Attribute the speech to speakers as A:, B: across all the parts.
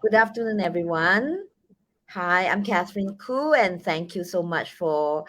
A: Good afternoon, everyone. Hi, I'm Catherine Koo, and thank you so much for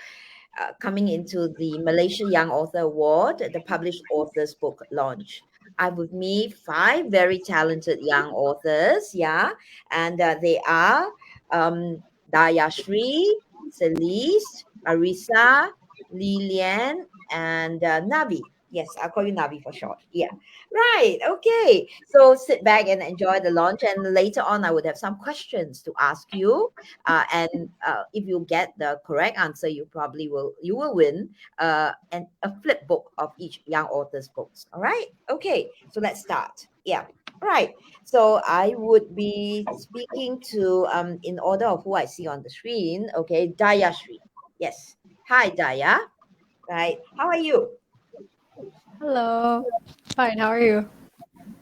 A: coming into the Malaysia Young Author Award, the published authors book launch. I have with me five very talented young authors, yeah, and they are um, Dayashri, Celeste, Arisa, Lilian, and Nabi. Yes, I'll call you Nabi for short. Yeah. Right. Okay. So sit back and enjoy the launch. And later on, I would have some questions to ask you. And if you get the correct answer, you will win and a flip book of each young author's books. All right. Okay. So let's start. Yeah. All right. So I would be speaking to in order of who I see on the screen. Okay, Daya Shri. Yes. Hi, Daya. Right. How are you?
B: Hello. Fine, how are you?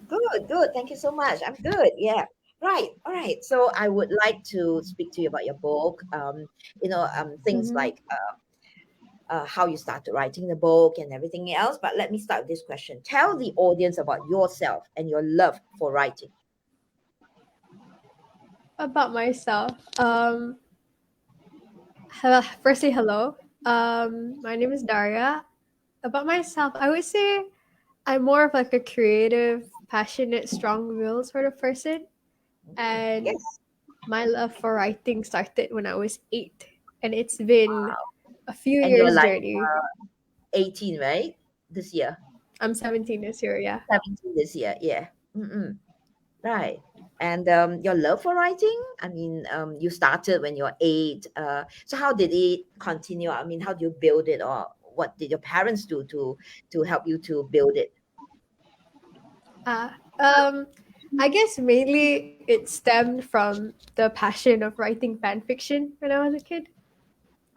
A: Good, good. Thank you so much. I'm good. Yeah. Right. All right. So I would like to speak to you about your book. Things
B: hmm
A: like how you started writing the book and everything else. But let me start with this question. Tell the audience about yourself and your love for writing.
B: About myself. Firstly, hello. My name is Daria. About myself, I would say I'm more of like a creative, passionate, strong-willed sort of person.
A: Mm,
B: And
A: yes.
B: my love for writing started when I was 8. And it's been a few
A: And you're
B: years
A: like
B: journey.
A: 18, right? This year.
B: I'm 17 this year, yeah.
A: 17 this year. Yeah. Mm-mm. Right. And your love for writing, I mean, you started when you're 8. So how did it continue? I mean, how do you build it, or what did your parents do to help you to build it?
B: Uh, um, I guess mainly it stemmed from the passion of writing fan fiction when I was a kid.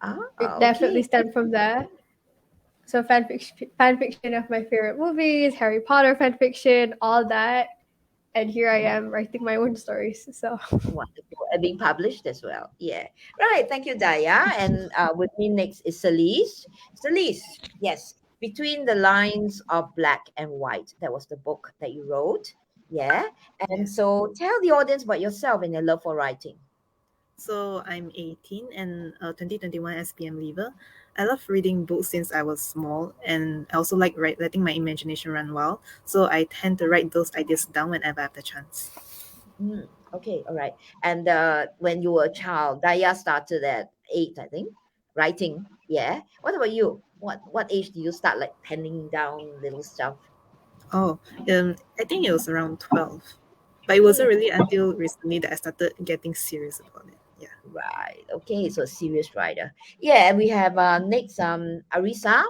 B: It definitely
A: Okay.
B: stemmed from there. So fan fiction of my favorite movies, Harry Potter fan fiction, all that. And here I am writing my own stories. So
A: Wonderful. And being published as well. Yeah. Right. Thank you, Daya. And with me next is Celeste. Celeste, yes. Between the Lines of Black and White. That was the book that you wrote. Yeah. And
C: Yeah.
A: so tell the audience about yourself and your love for writing.
C: So I'm 18 and a 2021 SPM leaver. I love reading books since I was small, and I also like letting my imagination run wild. So I tend to write those ideas down whenever I have the chance.
A: Mm, okay. All right. And when you were a child, Daya started at 8, I think, writing. Yeah. What about you? What age do you start like penning down little stuff?
C: Oh, I think it was around 12, but it wasn't really until recently that I started getting serious about it. Yeah.
A: Right. Okay. So serious writer. Yeah. And we have next Arisa.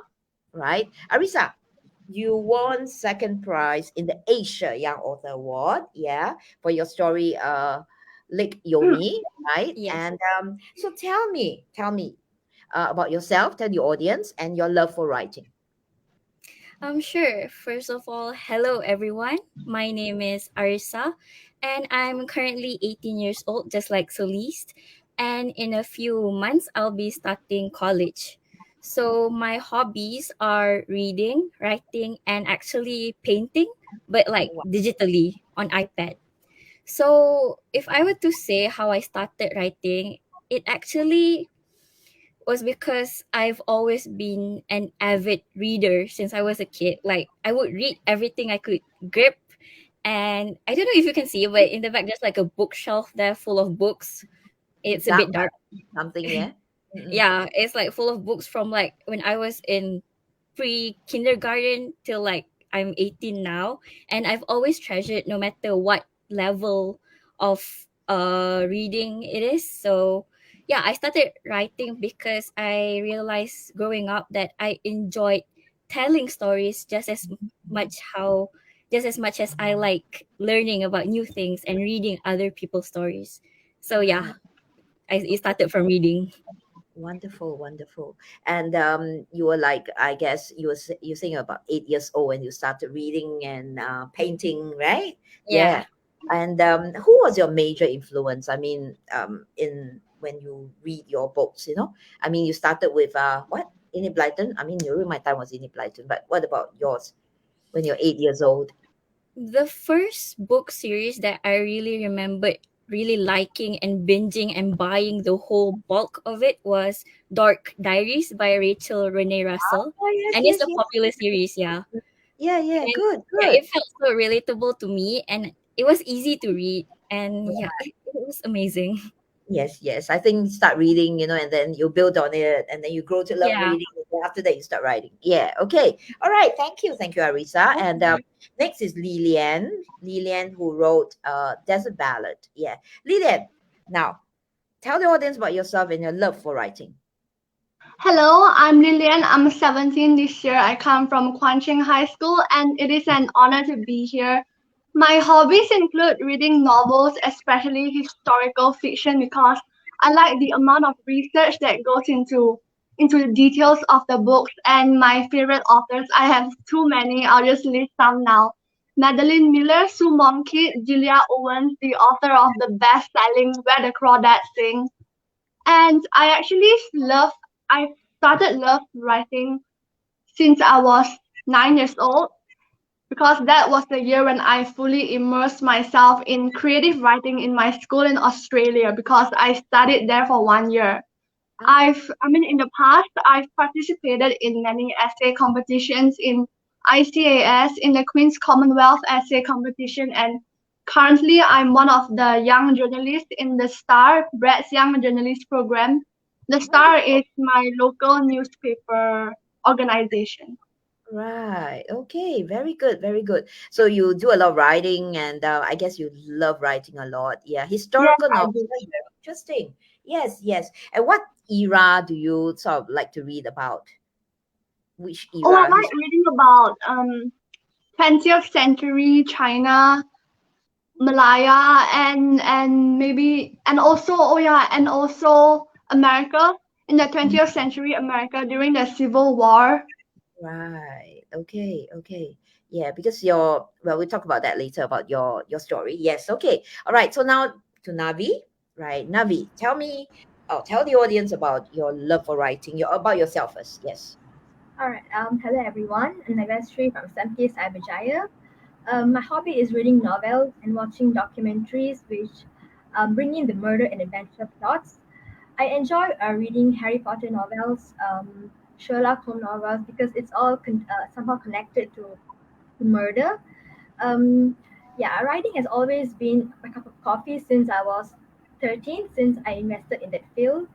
A: Right. Arisa, you won second prize in the Asia Young Author Award. Yeah. For your story, Lake Yomi. Right.
D: Yes.
A: And so tell me about yourself. Tell the audience and your love for writing.
D: Sure. First of all, hello everyone. My name is Arisa, and I'm currently 18 years old, just like Celeste. And in a few months, I'll be starting college. So my hobbies are reading, writing, and actually painting, but like
A: Wow.
D: digitally on iPad. So if I were to say how I started writing, it actually was because I've always been an avid reader since I was a kid. Like I would read everything I could grip. And I don't know if you can see, but in the back there's like a bookshelf there full of books. It's a
A: Dark
D: bit dark.
A: something. Yeah. Mm-mm.
D: Yeah, it's like full of books from like when I was in pre kindergarten till like I'm 18 now. And I've always treasured no matter what level of reading it is. So yeah, I started writing because I realized growing up that I enjoyed telling stories just as much as I like learning about new things and reading other people's stories. So yeah, it started from reading.
A: Wonderful, wonderful. And you were like, I guess you saying about 8 years old when you started reading and painting, right?
D: Yeah.
A: Yeah. And who was your major influence? I mean, in when you read your books, I mean, you started with what? Enid Blyton. I mean, during my time was Enid Blyton, but what about yours when you're 8 years old?
D: The first book series that I really remembered really liking and binging and buying the whole bulk of it was Dark Diaries by Rachel Renee Russell.
A: Oh, yes,
D: And it's
A: yes,
D: a
A: yes.
D: popular series, yeah.
A: Yeah, yeah,
D: And
A: good,
D: yeah,
A: good.
D: it felt so relatable to me and it was easy to read. And yeah, it was amazing.
A: Yes, yes. I think start reading, and then you build on it, and then you grow to love
D: Yeah.
A: reading. And then after that, you start writing. Yeah. Okay. All right. Thank you, Arisa. And next is Lilian. Lilian, who wrote Desert Ballad. Yeah, Lilian. Now, tell the audience about yourself and your love for writing.
E: Hello, I'm Lilian. I'm 17 this year. I come from Quanching High School, and it is an honor to be here. My hobbies include reading novels, especially historical fiction, because I like the amount of research that goes into the details of the books. And my favorite authors, I have too many. I'll just list some now. Madeline Miller, Sue Monk, Julia Owens, the author of the best-selling Where the Crawdads Sing, and I started love writing since I was 9 years old because that was the year when I fully immersed myself in creative writing in my school in Australia because I studied there for 1 year. In the past, I've participated in many essay competitions in ICAS, in the Queen's Commonwealth Essay Competition, and currently I'm one of the young journalists in the STAR, Brett's Young Journalist Program. The STAR is my local newspaper organization.
A: Right. Okay. Very good. Very good. So you do a lot of writing, and I guess you love writing a lot. Yeah.
E: Yes,
A: Historical
E: I
A: novels.
E: do.
A: Very interesting. Yes. Yes. And what era do you sort of like to read about? Which
E: Oh, I
A: era?
E: like reading about 20th century China, Malaya, and maybe and also America in the 20th century America during the Civil War.
A: Right. Okay. Okay. Yeah, because we talk about that later about your story. Yes. Okay. All right. So now to Navi. Right. Navi, tell the audience about your love for writing. About yourself first. Yes.
F: Alright, hello everyone. I'm Nagastri from Samke Cyberjaya. My hobby is reading novels and watching documentaries which bring in the murder and adventure plots. I enjoy reading Harry Potter novels, Sherlock Holmes novels because it's all somehow connected to murder. Um, yeah, writing has always been my cup of coffee since I was 13, since I invested in that field.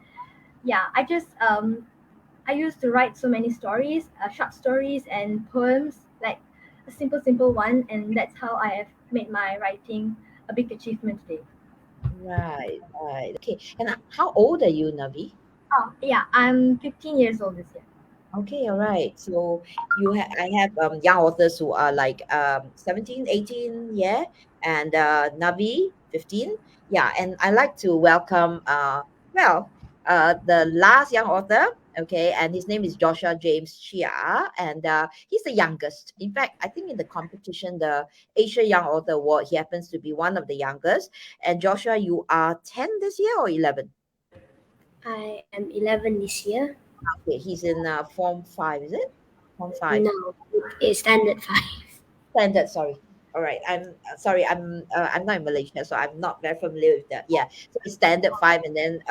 F: Yeah, I used to write so many stories, short stories and poems, like a simple one, and that's how I have made my writing a big achievement today.
A: Right. Right. Okay. And how old are you, Navi?
F: Oh, yeah, I'm 15 years old this year.
A: Okay, all right. So I have young authors who are like 17, 18, yeah, and Navi 15. Yeah, and I like to welcome the last young author, okay, and his name is Joshua James Chia, and he's the youngest. In fact, I think in the competition, the Asia Young Author Award, he happens to be one of the youngest. And Joshua, you are 10 this year or 11?
G: I am 11 this year.
A: Okay, he's in form 5, is it? Form 5.
G: No, it is standard 5.
A: Standard, sorry. All right. Sorry. I'm not in Malaysia, so I'm not very familiar with that. Yeah. So it's standard 5, and then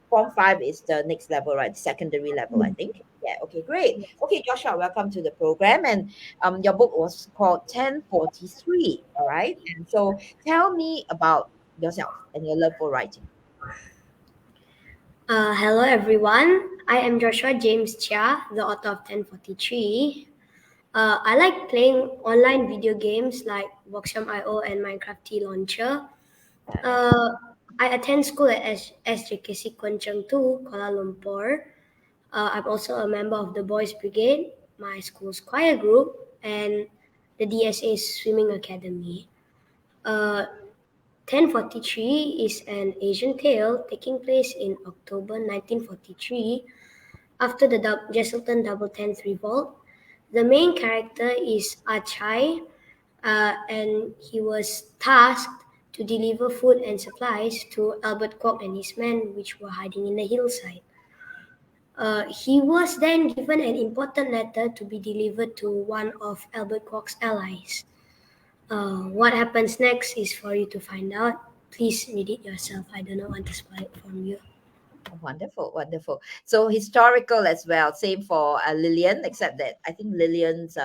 A: form 5 is the next level, right? Secondary level, I think. Yeah. Okay. Great. Okay, Joshua, welcome to the program. And your book was called 1043. All right. And so tell me about yourself and your love for writing.
G: Hello everyone. I am Joshua James Chia, the author of 1043. I like playing online video games like Voxium.io and Minecraft T Launcher. Uh, I attend school at SJKC Kuancheng 2, Kuala Lumpur. I'm also a member of the Boys Brigade, my school's choir group, and the DSA Swimming Academy. 1043 is an Asian tale taking place in October 1943 after the Jesselton Double Tenth Revolt. The main character is Achai, and he was tasked to deliver food and supplies to Albert Kwok and his men, which were hiding in the hillside. He was then given an important letter to be delivered to one of Albert Kwok's allies. What happens next is for you to find out. please read it yourself. I do not want to spoil it from you.
A: Wonderful, wonderful. So historical as well. Same for Lillian, except that I think Lillian's,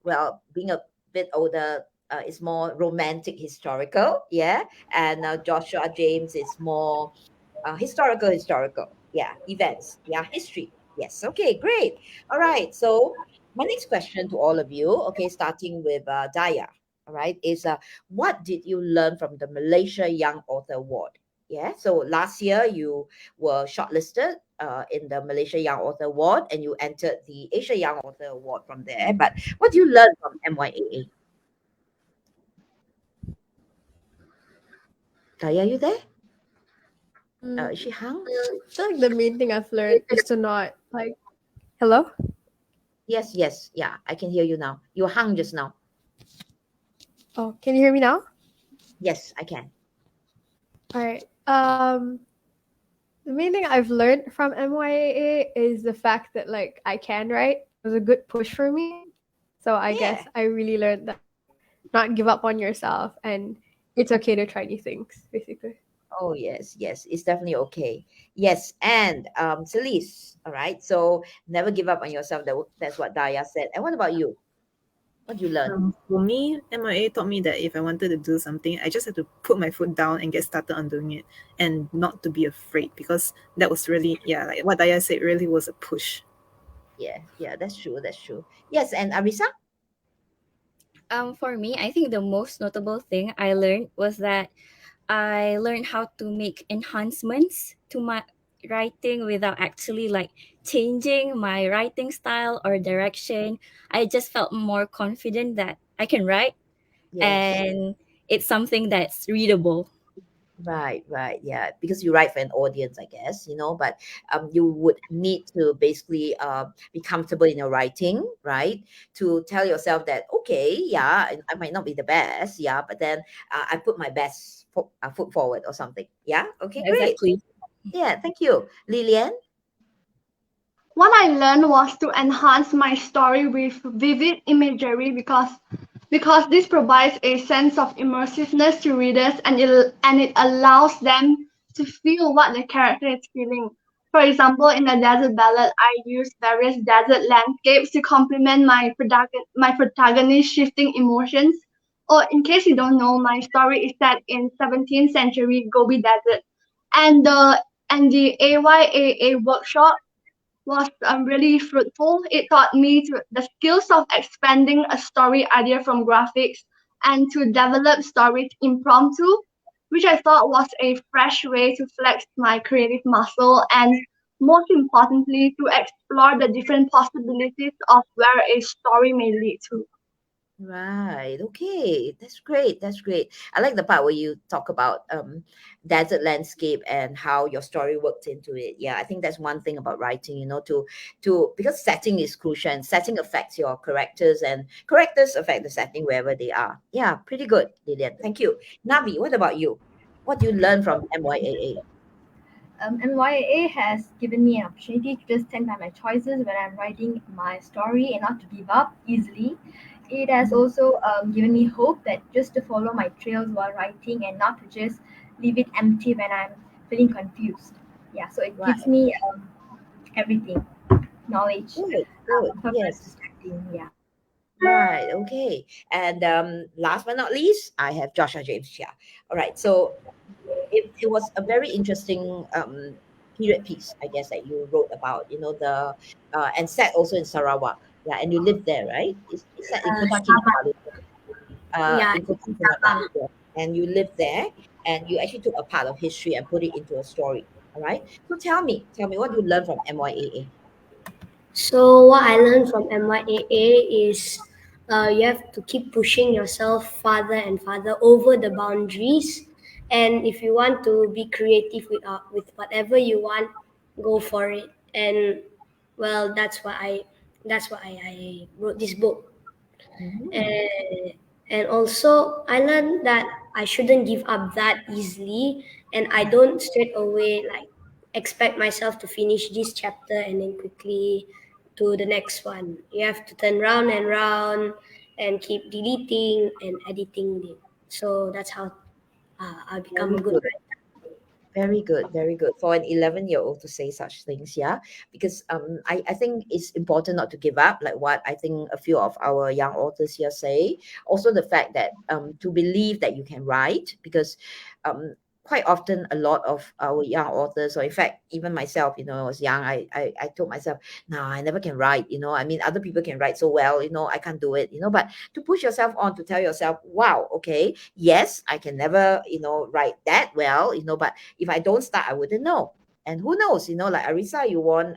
A: well, being a bit older, is more romantic historical. Yeah. And Joshua James is more historical. Yeah. Events. Yeah. History. Yes. Okay. Great. All right. So my next question to all of you, okay, starting with Daya, all right, is what did you learn from the Malaysia Young Author Award? Yeah. So last year you were shortlisted in the Malaysia Young Author Award and you entered the Asia Young Author Award from there. But what do you learn from MYAA? Daya, you there? Is she hung?
B: I feel like the main thing I've learned is to not like. Hello?
A: Yes, yes. Yeah, I can hear you now. You were hung just now.
B: Oh, can you hear me now?
A: Yes, I can.
B: All right. The main thing I've learned from MYAA is the fact that like I can write. It was a good push for me. So I
A: Yeah.
B: guess I really learned that not give up on yourself and it's okay to try new things, basically.
A: Oh, yes, yes. It's definitely okay. Yes. And Celise, all right. So never give up on yourself. That's what Daya said. And what about you? What do you learn?
C: For me, MIA taught me that if I wanted to do something, I just had to put my foot down and get started on doing it and not to be afraid, because that was really, yeah, like what Daya said, really was a push.
A: Yeah, yeah, that's true. That's true. Yes. And Arisa?
D: For me, I think the most notable thing I learned was that I learned how to make enhancements to my writing without actually like changing my writing style or direction. I just felt more confident that I can write
A: Yes.
D: and it's something that's readable.
A: Right, right. Yeah, because you write for an audience, I guess, but you would need to basically be comfortable in your writing, right? To tell yourself that, okay, yeah, I might not be the best, yeah, but then I put my best foot forward or something. Yeah, okay, great.
D: Exactly.
A: Yeah, thank you. Lilian?
E: What I learned was to enhance my story with vivid imagery because this provides a sense of immersiveness to readers and it allows them to feel what the character is feeling. For example, in the desert ballad, I used various desert landscapes to complement my protagonist's shifting emotions. Or in case you don't know, my story is set in 17th century Gobi Desert, and the AYAA workshop was really fruitful. It taught me the skills of expanding a story idea from graphics and to develop stories impromptu, which I thought was a fresh way to flex my creative muscle and most importantly to explore the different possibilities of where a story may lead to.
A: Right. Okay. That's great. That's great. I like the part where you talk about desert landscape and how your story worked into it. Yeah, I think that's one thing about writing, to because setting is crucial and setting affects your characters and characters affect the setting wherever they are. Yeah, pretty good, Lilian. Thank you. Navi, what about you? What do you learn from MYAA?
F: NYAA has given me an opportunity to just stand by my choices when I'm writing my story and not to give up easily. It has
A: Mhm.
F: also given me hope that just to follow my trails while writing and not to just leave it empty when I'm feeling confused. Yeah, so it gives
A: Right.
F: me everything, knowledge,
A: Good. Good.
F: purpose,
A: Yes.
F: distracting. Yeah.
A: Right. Okay. And last but not least, I have Joshua James Chia. All right. So it was a very interesting period piece, I guess, that you wrote about, the and set also in Sarawak. Yeah, and you lived there, right? It's set in Kota Kinabalu,
G: Yeah,
A: in Kota
G: in
A: Kinabalu,
G: Sabah.
A: yeah. And you lived there, and you actually took a part of history and put it into a story. All right. So tell me, what do you learn from MYAA?
G: So what I learned from MYAA is you have to keep pushing yourself farther and farther over the boundaries. And if you want to be creative with whatever you want, go for it. And well, that's why I wrote this book.
A: Mm-hmm.
G: And also I learned that I shouldn't give up that easily, and I don't straight away like expect myself to finish this chapter and then quickly to the next one. You have to turn round and round and keep deleting and editing it. So that's how I'll become
A: Very
G: a good
A: good.
G: writer.
A: Very good, very good. For an 11-year-old to say such things, yeah. Because I think it's important not to give up, like what I think a few of our young authors here say. Also the fact that to believe that you can write, because quite often a lot of our young authors, or in fact even myself, you know, I was young, I told myself, no, I never can write, you know. I mean, other people can write so well, you know, I can't do it, you know. But to push yourself on, to tell yourself, wow, okay, yes, I can never, you know, write that well, you know, but if I don't start, I wouldn't know. And who knows, you know, like Arisa, you won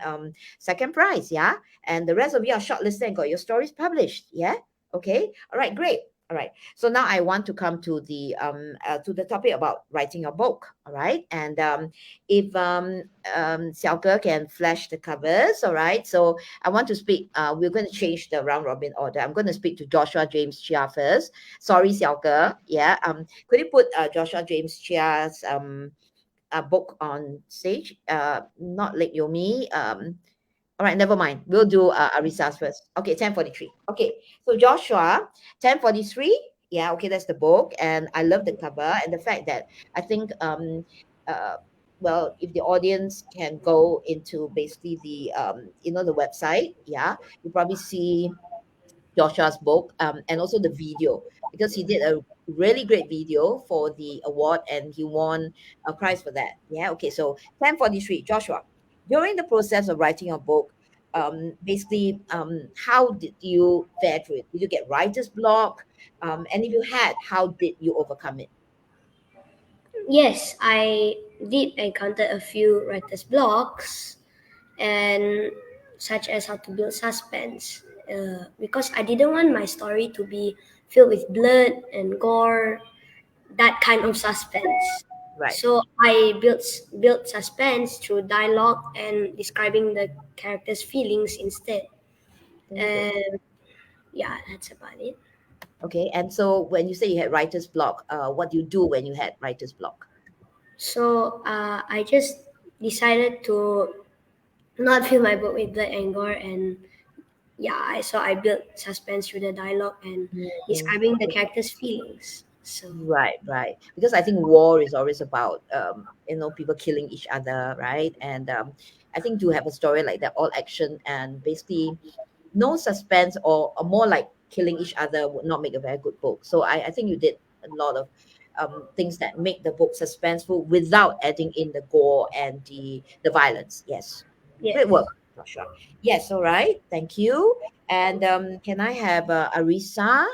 A: second prize, yeah? And the rest of you are shortlisted and got your stories published, yeah? Okay, all right, great. All right. So now I want to come to the topic about writing your book. All right. And if Xiao Ge can flash the covers, all right. So I want to speak. We're going to change the round robin order. I'm going to speak to Joshua James Chia first. Sorry, Xiao Ge. Yeah. Could you put Joshua James Chia's book on stage? Not Lake Yomi. All right, never mind. We'll do Arisa's first. Okay, 10:43. Okay, so Joshua, 10:43. Yeah, okay, that's the book. And I love the cover and the fact that I think uh well, if the audience can go into basically the you know, the website, yeah, you probably see Joshua's book, and also the video, because he did a really great video for the award and he won a prize for that. Yeah. Okay. So 10:43, Joshua. During the process of writing your book, basically, how did you fare through it? Did you get writer's block? And if you had, how did you overcome it?
G: Yes, I did encounter a few writer's blocks, and such as how to build suspense. Because I didn't want my story to be filled with blood and gore, that kind of suspense.
A: Right.
G: So I built suspense through dialogue and describing the characters' feelings instead.
A: Very good.
G: And yeah, that's about it.
A: Okay. And so when you say you had writer's block, what do you do when you had writer's block?
G: So I just decided to not fill my book with blood and gore, and yeah, I built suspense through the dialogue and
A: Mm,
G: describing the characters' feelings. So
A: right, right. Because I think war is always about you know, people killing each other, right? And I think to have a story like that, all action and basically no suspense, or more like killing each other, would not make a very good book. So I think you did a lot of things that make the book suspenseful without adding in the gore and the violence. Yes. Great
G: yes.
A: work, Joshua. Yes, all right. Thank you. And can I have Arisa?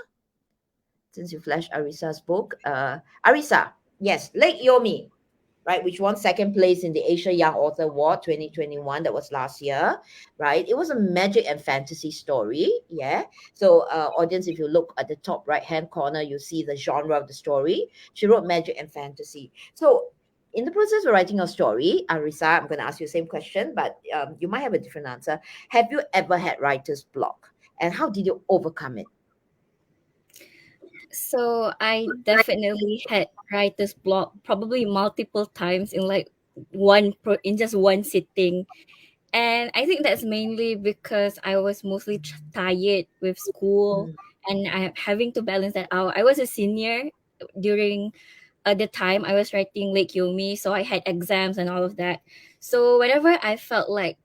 A: Since you flashed Arisa's book. Arisa, yes, Lake Yomi, right, which won second place in the Asia Young Author Award 2021. That was last year, right? It was a magic and fantasy story. Yeah. So, audience, if you look at the top right hand corner, you see the genre of the story. She wrote magic and fantasy. So, in the process of writing a story, Arisa, I'm going to ask you the same question, but you might have a different answer. Have you ever had writer's block? And how did you overcome it?
D: So I definitely had writer's block probably multiple times in like in just one sitting. And I think that's mainly because I was mostly tired with school
A: Mm,
D: and I having to balance that out. I was a senior during the time I was writing Lake Yomi, so I had exams and all of that. So whenever I felt like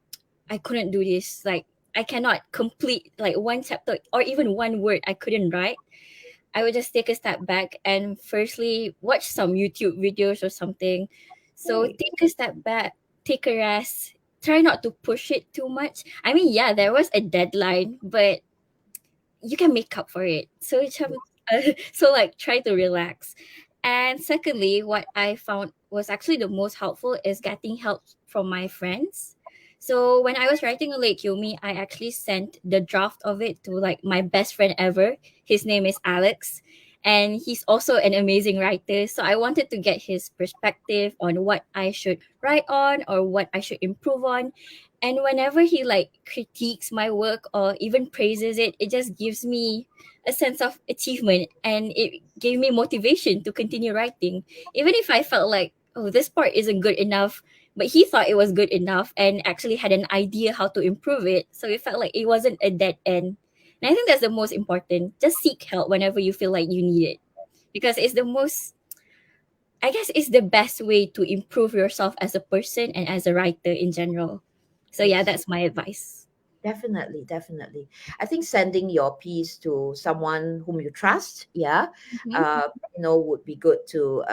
D: I couldn't do this, like I cannot complete like one chapter or even one word I couldn't write, I would just take a step back and firstly watch some YouTube videos or something. So
A: right.
D: take a step back, take a rest, try not to push it too much. I mean, yeah, there was a deadline, but you can make up for it. So so like try to relax. And secondly, what I found was actually the most helpful is getting help from my friends. So when I was writing a Lake Yomi, I actually sent the draft of it to like my best friend ever. His name is Alex, and he's also an amazing writer. So I wanted to get his perspective on what I should write on or what I should improve on. And whenever he like critiques my work or even praises it, it just gives me a sense of achievement and it gave me motivation to continue writing. Even if I felt like, oh, this part isn't good enough, but he thought it was good enough and actually had an idea how to improve it. So it felt like it wasn't a dead end. And I think that's the most important. Just seek help whenever you feel like you need it. Because it's the most I guess it's the best way to improve yourself as a person and as a writer in general. So yeah,
A: Yes.
D: that's my advice.
A: Definitely, definitely. I think sending your piece to someone whom you trust, yeah,
D: Mm-hmm.
A: would be good to,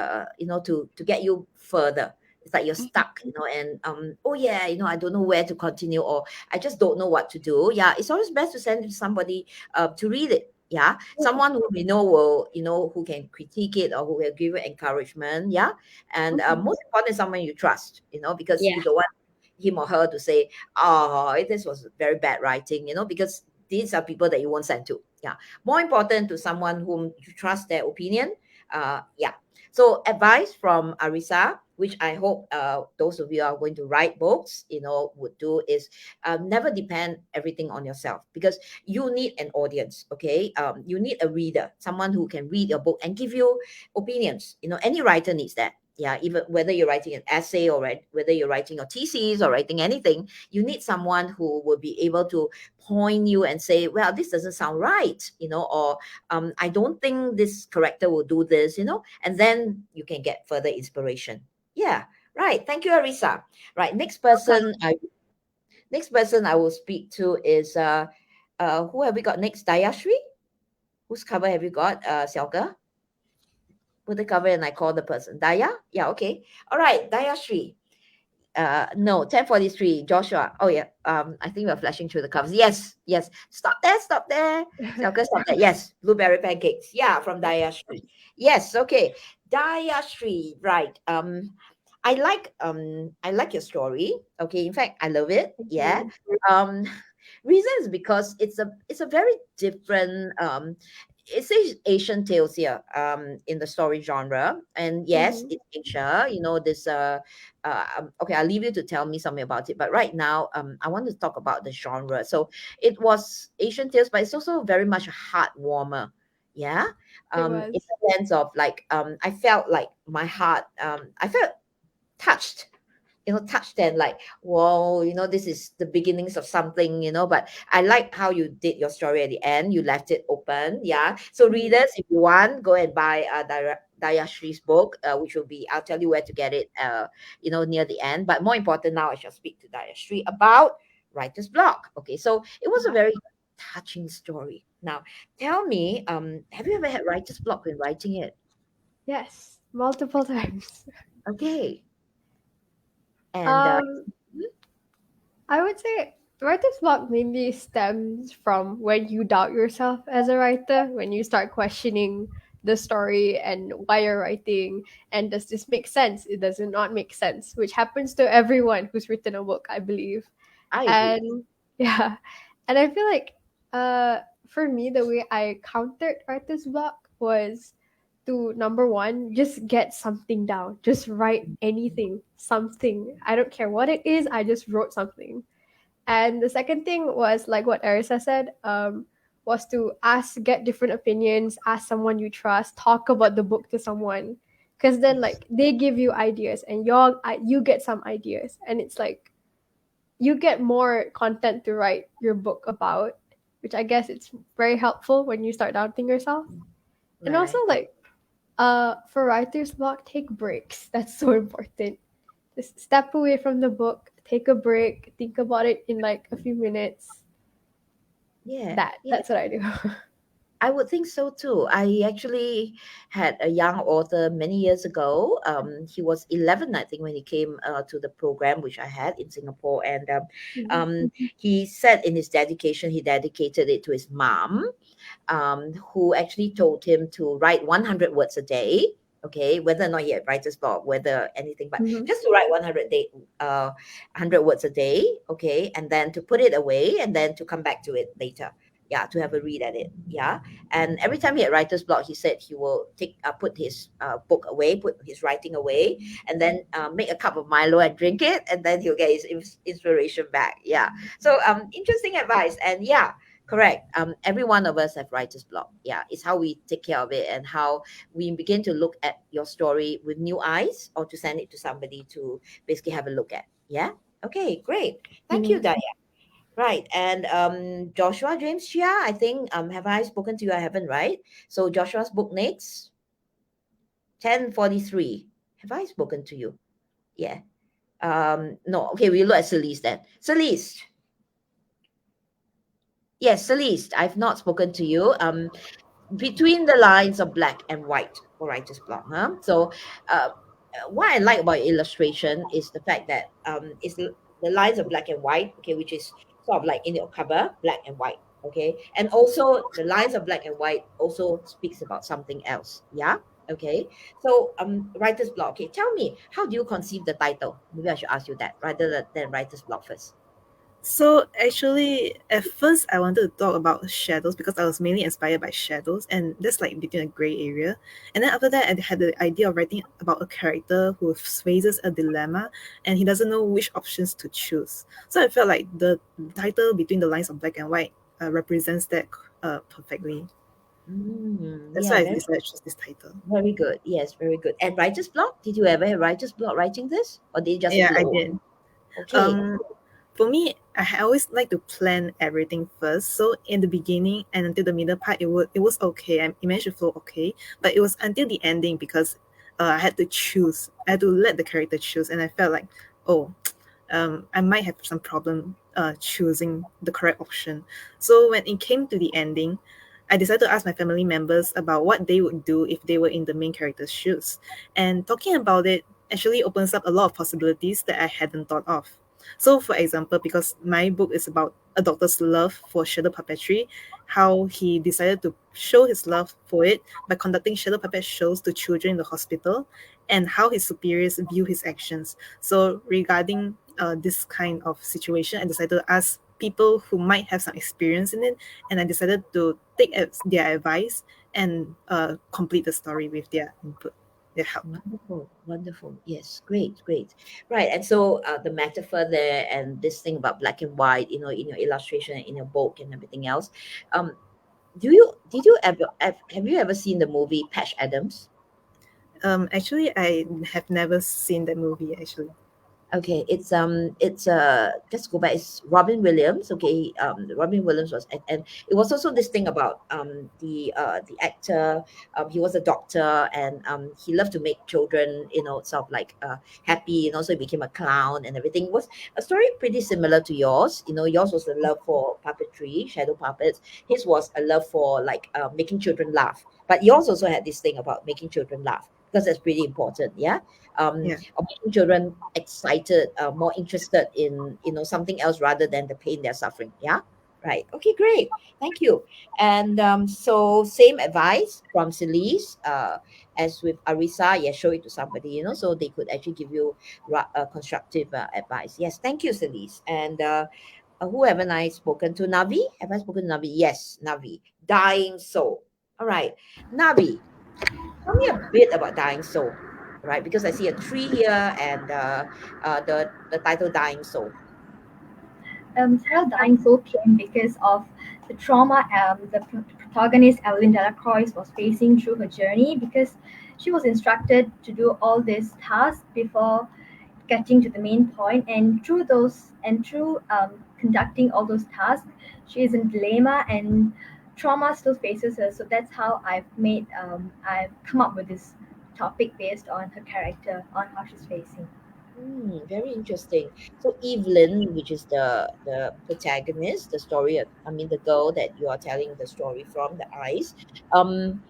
A: to get you further. It's like you're stuck, and oh yeah, I don't know where to continue, or I just don't know what to do. Yeah, it's always best to send it to somebody to read it. Yeah, someone who we know will, who can critique it or who will give you encouragement. Yeah, and most important, someone you trust. Because
D: Yeah.
A: you don't want him or her to say, oh, this was very bad writing, because these are people that you won't send to. Yeah. More important to someone whom you trust their opinion. Yeah. So advice from Arisa, which I hope those of you are going to write books, would do is never depend everything on yourself, because you need an audience. Okay. You need a reader, someone who can read your book and give you opinions. Any writer needs that. Yeah, even whether you're writing an essay, or whether you're writing a thesis or writing anything, you need someone who will be able to point you and say, well, this doesn't sound right, or I don't think this character will do this, and then you can get further inspiration. Yeah, right. Thank you, Arisa. Right, next person I will speak to is who have we got next? Dayashri. Whose cover have you got, Selka? Put the cover and I call the person. Daya? Yeah, okay. All right, Dayashri. No, 10:43. Joshua. Oh yeah. I think we're flashing through the covers. Yes, yes. Stop there. Selka, stop there. Yes, blueberry pancakes. Yeah, from Dayashri. Yes, okay. Dayashri, right. I like your story. Okay, in fact, I love it. Yeah. Um reason is because it's a very different it says Asian tales here in the story genre. And yes,
B: Mm-hmm.
A: it's Asia, this okay, I'll leave you to tell me something about it. But right now, I want to talk about the genre. So it was Asian tales, but it's also very much a heart warmer. Yeah.
B: It
A: In
B: was.
A: the sense of like I felt like my heart I felt touched, touched and like, whoa, this is the beginnings of something, but I like how you did your story at the end. You left it open. Yeah. So
B: Mhm.
A: readers, if you want, go and buy Dayashri's book, which will be, I'll tell you where to get it, near the end. But more important, now I shall speak to Dayashri about writer's block. Okay. So it was a very touching story. Now, tell me, have you ever had writer's block when writing it?
B: Yes, multiple times.
A: Okay. And
B: Um, I would say writer's block mainly stems from when you doubt yourself as a writer, when you start questioning the story and why you're writing, and does this make sense? It does not make sense, which happens to everyone who's written a book, I believe.
A: I agree.
B: And yeah, and I feel like uh for me the way I countered writer's block was to number one, just get something down. Just write anything, something. I don't care what it is, I just wrote something. And the second thing was like what Arisa said, was to get different opinions, ask someone you trust, talk about the book to someone. Because then
A: Yes.
B: like they give you ideas and you get some ideas. And it's like you get more content to write your book about, which I guess it's very helpful when you start doubting yourself. And also
A: Right.
B: like for writer's block, take breaks. That's so important. Just step away from the book, take a break, think about it in like a few minutes.
A: Yeah. Yeah.
B: That's what I do.
A: I would think so too. I actually had a young author many years ago. He was 11, I think, when he came to the program which I had in Singapore. And
B: Mhm.
A: he said in his dedication, he dedicated it to his mom, who actually told him to write 100 words a day. Okay, whether or not he had writer's block, whether anything, but
B: Mhm.
A: just to write 100 words a day. Okay, and then to put it away, and then to come back to it later. Yeah, to have a read at it. Yeah, and every time he had writer's block, he said he will put his book away, put his writing away, and then make a cup of Milo and drink it, and then he'll get his inspiration back. Yeah, so interesting advice. And yeah, correct. Every one of us have writer's block. Yeah, it's how we take care of it and how we begin to look at your story with new eyes, or to send it to somebody to basically have a look at. Yeah. Okay, great. Thank you,
B: Mhm.
A: Daya. Right. And Joshua James Chia, I think have I spoken to you? I haven't, right? So Joshua's book next, 10:43. Have I spoken to you? Yeah. No. Okay, we look at Celeste then. Celeste. Yes, Celeste. I've not spoken to you. Between the lines of black and white for writer's block, huh? So, what I like about illustration is the fact that the lines of black and white, okay, which is sort of like in your cover, black and white, okay, and also the lines of black and white also speaks about something else, yeah, okay. So, writer's block. Okay, tell me, how do you conceive the title? Maybe I should ask you that rather than writer's block first.
C: So actually, at first I wanted to talk about shadows because I was mainly inspired by shadows, and that's like between a gray area. And then after that, I had the idea of writing about a character who faces a dilemma and he doesn't know which options to choose. So I felt like the title Between the Lines of Black and White represents that perfectly. That's
A: Yeah,
C: why I
A: very
C: decided to choose this title.
A: very good. Yes, very good. And writer's block? Did you ever have writer's block writing this, or did it just
C: Yeah, I
A: flow?
C: did.
A: Okay.
C: Um, for me, I always like to plan everything first. So in the beginning and until the middle part, it was okay. It managed to flow okay, but it was until the ending because I had to choose. I had to let the character choose, and I felt like, oh, I might have some problem choosing the correct option. So when it came to the ending, I decided to ask my family members about what they would do if they were in the main character's shoes. And talking about it actually opens up a lot of possibilities that I hadn't thought of. So, for example, because my book is about a doctor's love for shadow puppetry, how he decided to show his love for it by conducting shadow puppet shows to children in the hospital, and how his superiors view his actions. So, regarding this kind of situation, I decided to ask people who might have some experience in it, and I decided to take their advice and complete the story with their input, their help.
A: Wonderful, wonderful. Yes, great, great. Right. And so the metaphor there and this thing about black and white, in your illustration, in your book and everything else. Um, did you ever have you ever seen the movie Patch Adams?
C: Actually, I have never seen that movie. Actually,
A: Okay, it's just go back. It's Robin Williams. Okay, Robin Williams was, and it was also this thing about the actor. He was a doctor, and he loved to make children, sort of like happy, and also he became a clown and everything. It was a story pretty similar to yours. Yours was a love for puppetry, shadow puppets. His was a love for like making children laugh. But yours also had this thing about making children laugh because that's pretty important. Yeah,
C: yeah.
A: of making children excited, more interested in something else rather than the pain they're suffering. Yeah, right. Okay, great. Thank you. And so same advice from Celise, as with Arisa. Yeah, show it to somebody, so they could actually give you constructive advice. Yes, thank you, Celise. And who haven't I spoken to? Navi? Have I spoken to Navi? Yes, Navi. Dying Soul. All right, Navi. Tell me a bit about Dying Soul, right? Because I see a tree here and the title Dying Soul.
F: Title Dying Soul came because of the trauma the protagonist Evelyn Delacroix was facing through her journey because she was instructed to do all these tasks before getting to the main point, and through conducting all those tasks, she is in dilemma and trauma still faces her. So that's how I've come up with this topic based on her character, on how she's facing.
A: Very interesting. So Evelyn, which is the protagonist, the story, I mean the girl that you are telling the story from, the eyes. Um,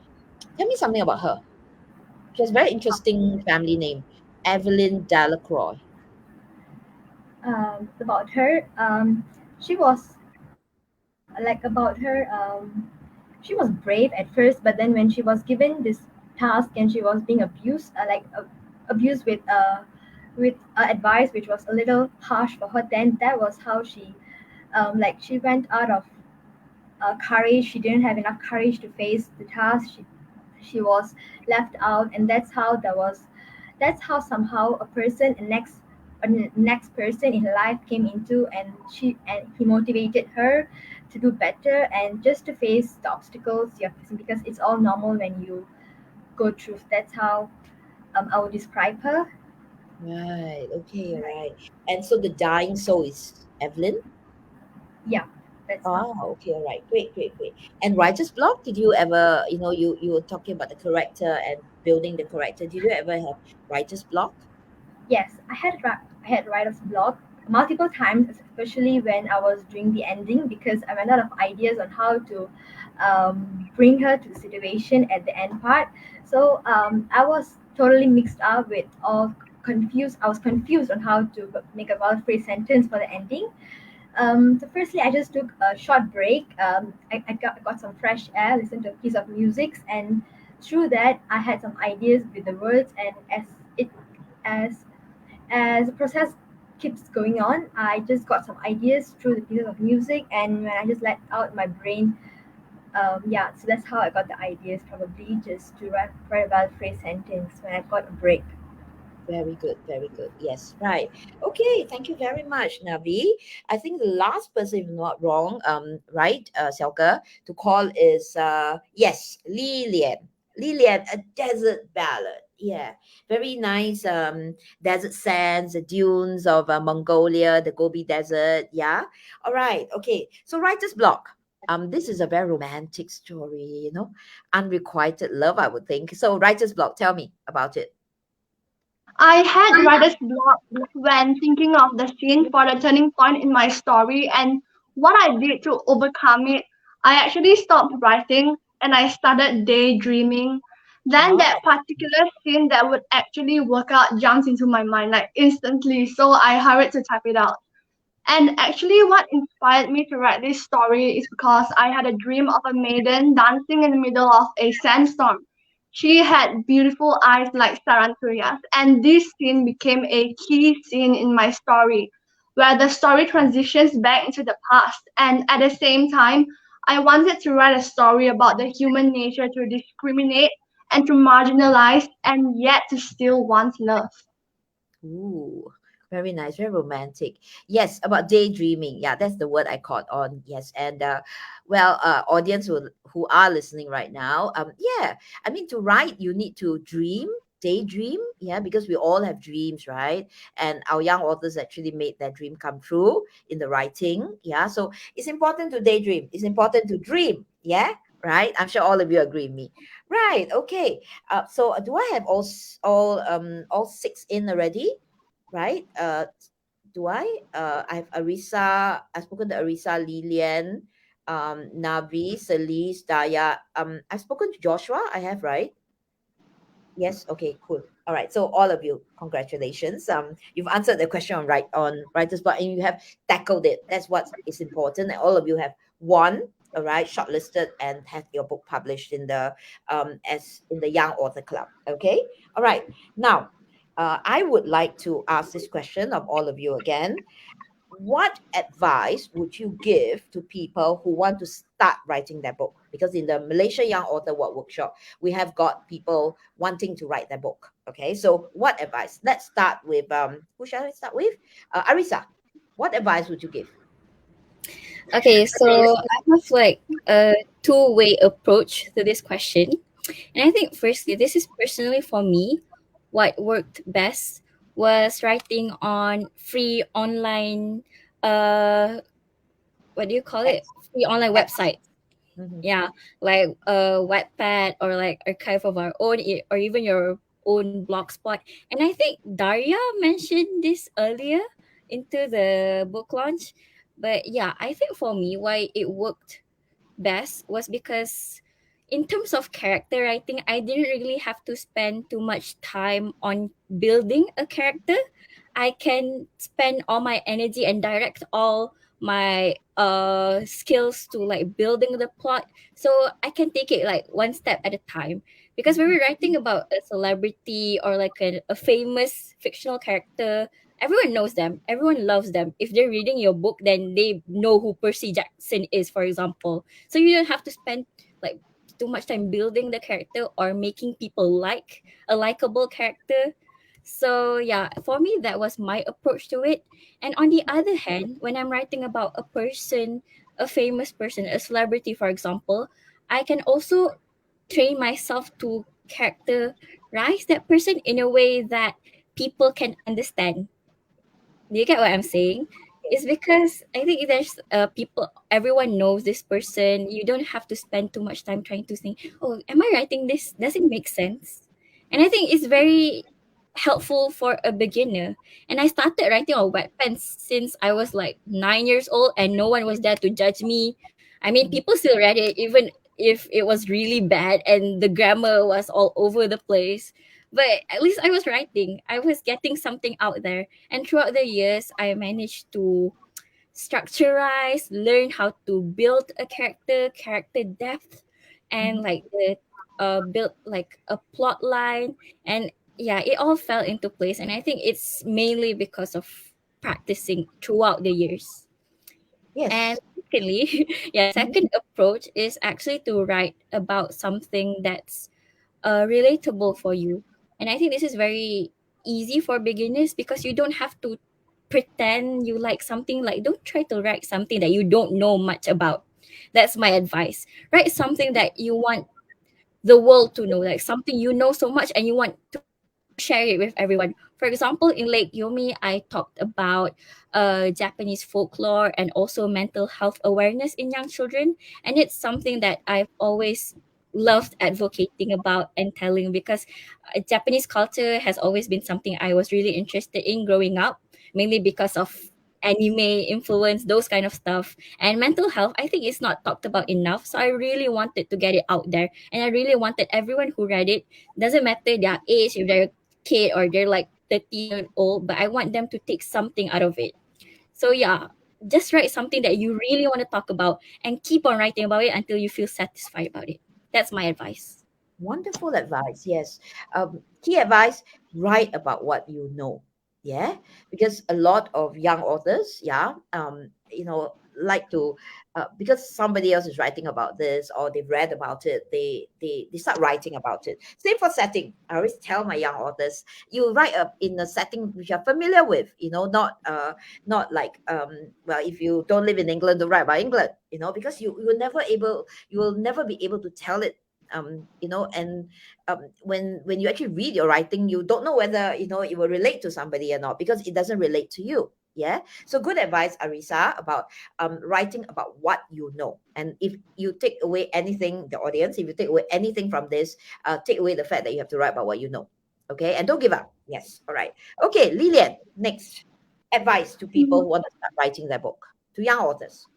A: Tell me something about her. She has a very interesting family name, Evelyn Delacroix.
F: About her, she was about her, she was brave at first, but then when she was given this task and she was being abused, abused with advice which was a little harsh for her, then that was how she went out of courage. She didn't have enough courage to face the task. She was left out, and that's how somehow a next person in her life came into, and he motivated her to do better and just to face the obstacles you're facing, because it's all normal when you go through. That's how I would describe her.
A: Right. Okay. All right. And so the dying soul is Evelyn.
F: Yeah. That's all.
A: Oh, okay, all right. Great, great, great. And writer's block, did you ever, you were talking about the character and building the character. Did you ever have writer's block?
F: Yes, I had writer's block multiple times, especially when I was doing the ending because I ran out of ideas on how to bring her to the situation at the end part. So I was totally mixed up with all confused. I was confused on how to make a well phrased sentence for the ending. So firstly, I just took a short break. I got some fresh air, listened to a piece of music, and through that, I had some ideas with the words. And it as as the process keeps going on, I just got some ideas through the pieces of music, and when I just let out my brain, yeah, so that's how I got the ideas. Probably just to write a well phrased sentence when I got a break.
A: Very good, very good. Yes, right. Okay, thank you very much, Navi. I think the last person, if I'm not wrong, right, Selka, to call is yes, Lilian. Lilian, a desert ballad. Yeah, very nice. Desert sands, the dunes of Mongolia, the Gobi Desert. Yeah. All right. Okay. So writer's block. This is a very romantic story. Unrequited love, I would think. So writer's block. Tell me about it.
E: I had writer's block when thinking of the scene for the turning point in my story, and what I did to overcome it. I actually stopped writing and I started daydreaming. Then
A: Oh.
E: that particular scene that would actually work out jumps into my mind like instantly, so I hurried to type it out. And actually, what inspired me to write this story is because I had a dream of a maiden dancing in the middle of a sandstorm. She had beautiful eyes like tarantulas, and this scene became a key scene in my story, where the story transitions back into the past. And at the same time, I wanted to write a story about the human nature to discriminate and to marginalize, and yet to still want love.
A: Ooh, very nice, very romantic. Yes, about daydreaming. Yeah, that's the word I caught on. Yes, and well, audience who are listening right now, yeah, I mean to write, you need to dream, daydream. Yeah, because we all have dreams, right? And our young authors actually made that dream come true in the writing. Yeah, so it's important to daydream. It's important to dream. Yeah, right. I'm sure all of you agree with me. Right. Okay. So do I have all six in already? Right? Do I? I have Arisa. I've spoken to Arisa, Lilian, Navi, Celise, Daya. I've spoken to Joshua. I have, right? Yes. Okay. Cool. All right. So all of you, congratulations. You've answered the question on writer's block, and you have tackled it. That's what is important. And all of you have won. All right, shortlisted and had your book published in the as in the Young Author Club. Okay. All right. Now, I would like to ask this question of all of you again. What advice would you give to people who want to start writing their book? Because in the Malaysia Young Author Workshop, we have got people wanting to write their book. Okay, so what advice? Let's start with who shall I start with? Arisa, what advice would you give?
D: Okay, so I have like a two-way approach to this question. And I think firstly, this is personally for me, what worked best was writing on free online what do you call it?
A: Apps.
D: Free online
A: Apps.
D: website.
A: Mhm.
D: Yeah, like Wattpad or like Archive of Our Own, or even your own blogspot. And I think Daria mentioned this earlier into the book launch. But yeah, I think for me, why it worked best was because in terms of character writing, I didn't really have to spend too much time on building a character. I can spend all my energy and direct all my skills to like building the plot, so I can take it like one step at a time. Because when we're writing about a celebrity or like a famous fictional character, everyone knows them, everyone loves them. If they're reading your book, then they know who Percy Jackson is, for example. So you don't have to spend like too much time building the character or making people like a likable character. So yeah, for me that was my approach to it. And on the other hand, when I'm writing about a person, a famous person, a celebrity, for example, I can also train myself to characterize that person in a way that people can understand. Do you get what I'm saying? It's because I think there's people, everyone knows this person. You don't have to spend too much time trying to think, oh, am I writing this? Does it make sense? And I think it's very helpful for a beginner. And I started writing on Wattpad since I was like 9 years old, and no one was there to judge me. I mean,
A: Mhm.
D: people still read it even if it was really bad and the grammar was all over the place. But at least I was writing. I was getting something out there. And throughout the years, I managed to structurize, learn how to build a character depth, and
A: Mhm.
D: like the build like a plot line. And yeah, it all fell into place. And I think it's mainly because of practicing throughout the years. And
A: Yes.
D: secondly, yeah,
A: Mhm.
D: second approach is actually to write about something that's relatable for you. And I think this is very easy for beginners because you don't have to pretend you like something. Like, don't try to write something that you don't know much about. That's my advice. Write something that you want the world to know, like something you know so much and you want to share it with everyone. For example, in Lake Yomi, I talked about Japanese folklore and also mental health awareness in young children. And it's something that I've always loved advocating about and telling because Japanese culture has always been something I was really interested in growing up, mainly because of anime influence, those kind of stuff. And mental health, I think, is not talked about enough. So I really wanted to get it out there. And I really wanted everyone who read it, doesn't matter their age, if they're a kid or they're like 30 years old, but I want them to take something out of it. So yeah, just write something that you really want to talk about and keep on writing about it until you feel satisfied about it. That's my advice.
A: Wonderful advice. Yes. Key advice, write about what you know. Yeah. Because a lot of young authors, yeah, like to, because somebody else is writing about this or they've read about it, they start writing about it. Same for setting. I always tell my young authors, you write in a setting which you're familiar with, not like, well, if you don't live in England, don't write about England, because you will never be able to tell it, and when you actually read your writing, you don't know whether it will relate to somebody or not because it doesn't relate to you. Yeah. So good advice, Arisa, about writing about what you know. And if you take away anything, the audience, if you take away anything from this, take away the fact that you have to write about what you know. Okay, and don't give up. Yes. All right. Okay, Lilian, next advice to people who want to start writing their book, to young authors.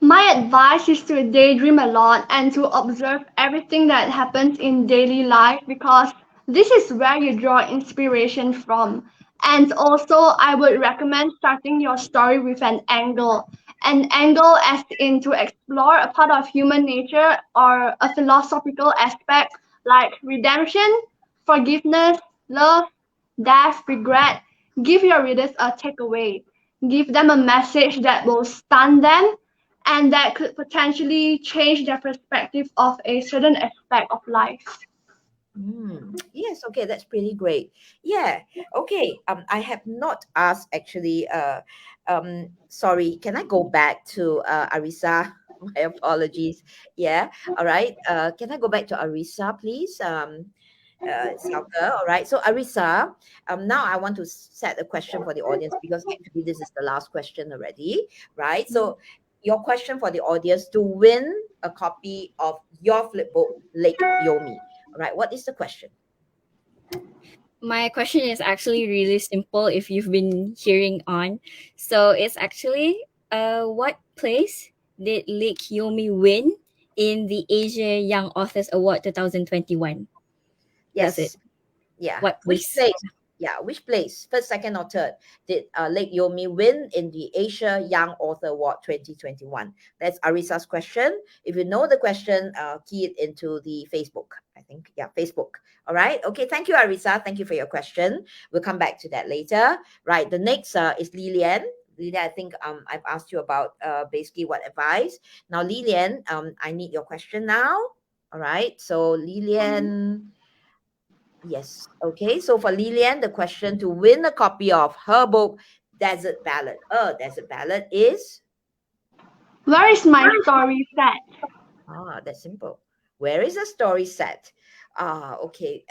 E: My advice is to daydream a lot and to observe everything that happens in daily life because this is where you draw inspiration from. And also, I would recommend starting your story with an angle as in to explore a part of human nature or a philosophical aspect like redemption, forgiveness, love, death, regret. Give your readers a takeaway. Give them a message that will stun them and that could potentially change their perspective of a certain aspect of life.
A: Yes, okay, that's pretty great. Yeah, okay. I have not asked actually. Sorry, can I go back to Arisa? My apologies. Yeah, all right. Can I go back to Arisa, please? Salka, all right. So Arisa, now I want to set a question for the audience because actually this is the last question already, right? So your question for the audience to win a copy of your flip book, Lake Yomi. All right, what is the question?
D: My question is actually really simple if you've been hearing on. So it's actually what place did Lake Yomi win in the Asia Young Authors Award 2021? That's it.
A: Yes. Yeah.
D: What
A: Which
D: place?
A: place? Yeah. Which place, first, second, or third, did Lake Yomi win in the Asia Young Author Award 2021? That's Arisa's question. If you know the question, key it into the Facebook. I think, yeah, Facebook. All right. Okay. Thank you, Arisa. Thank you for your question. We'll come back to that later. Right. The next is Lilian. Lilian, I think I've asked you about basically what advice. Now, Lilian, I need your question now. All right. So, Lilian. Yes. Okay. So for Lilian, the question to win a copy of her book, Desert Ballad. Desert Ballad is
E: Where is my story set?
A: that's simple. Where is the story set? Okay.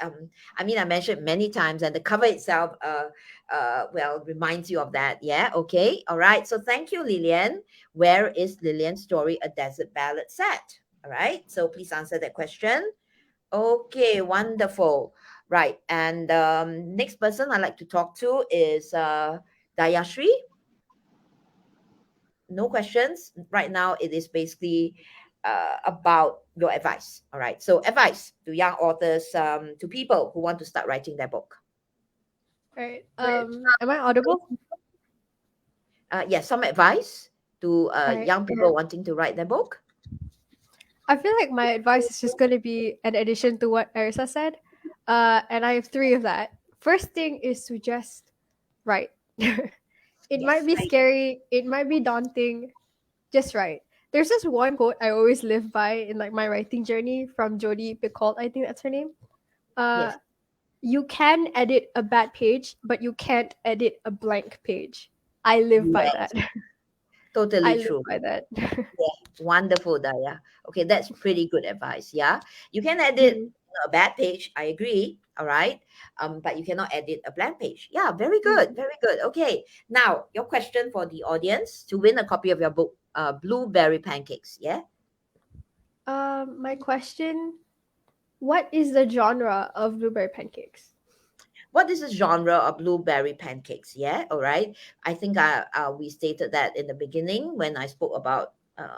A: I mean, I mentioned many times, and the cover itself, well, reminds you of that. Yeah. Okay. All right. So thank you, Lillian. Where is Lillian's story a desert ballad set? All right. So please answer that question. Okay. Wonderful. Right. And next person I'd like to talk to is Dayashri. No questions. Right now, it is basically about your advice. All right. So, advice to young authors, to people who want to start writing their book.
B: Right. Am I audible?
A: Yes, some advice to
B: Alright.
A: young people wanting to write their book.
B: I feel like my advice is just going to be an addition to what Arisa said. And I have three of that. First thing is to just write. It might
A: Yes,
B: be scary, it might be daunting, just write. There's this one quote I always live by in like my writing journey from Jodie Picoult, I think that's her name.
A: yes,
B: You can edit a bad page, but you can't edit a blank page. I live by
A: yes,
B: that.
A: totally
B: I live
A: true.
B: by that.
A: Yeah, wonderful, Daya. Okay, that's pretty good advice. Yeah, you can edit
B: Mhm.
A: a bad page. I agree. All right. But you cannot edit a blank page. Yeah, very good,
B: Mhm.
A: very good. Okay, now your question for the audience to win a copy of your book, Blueberry Pancakes. Yeah.
B: My question: what is the genre of blueberry pancakes?
A: What is the genre of blueberry pancakes? Yeah, all right. I think we stated that in the beginning when I spoke about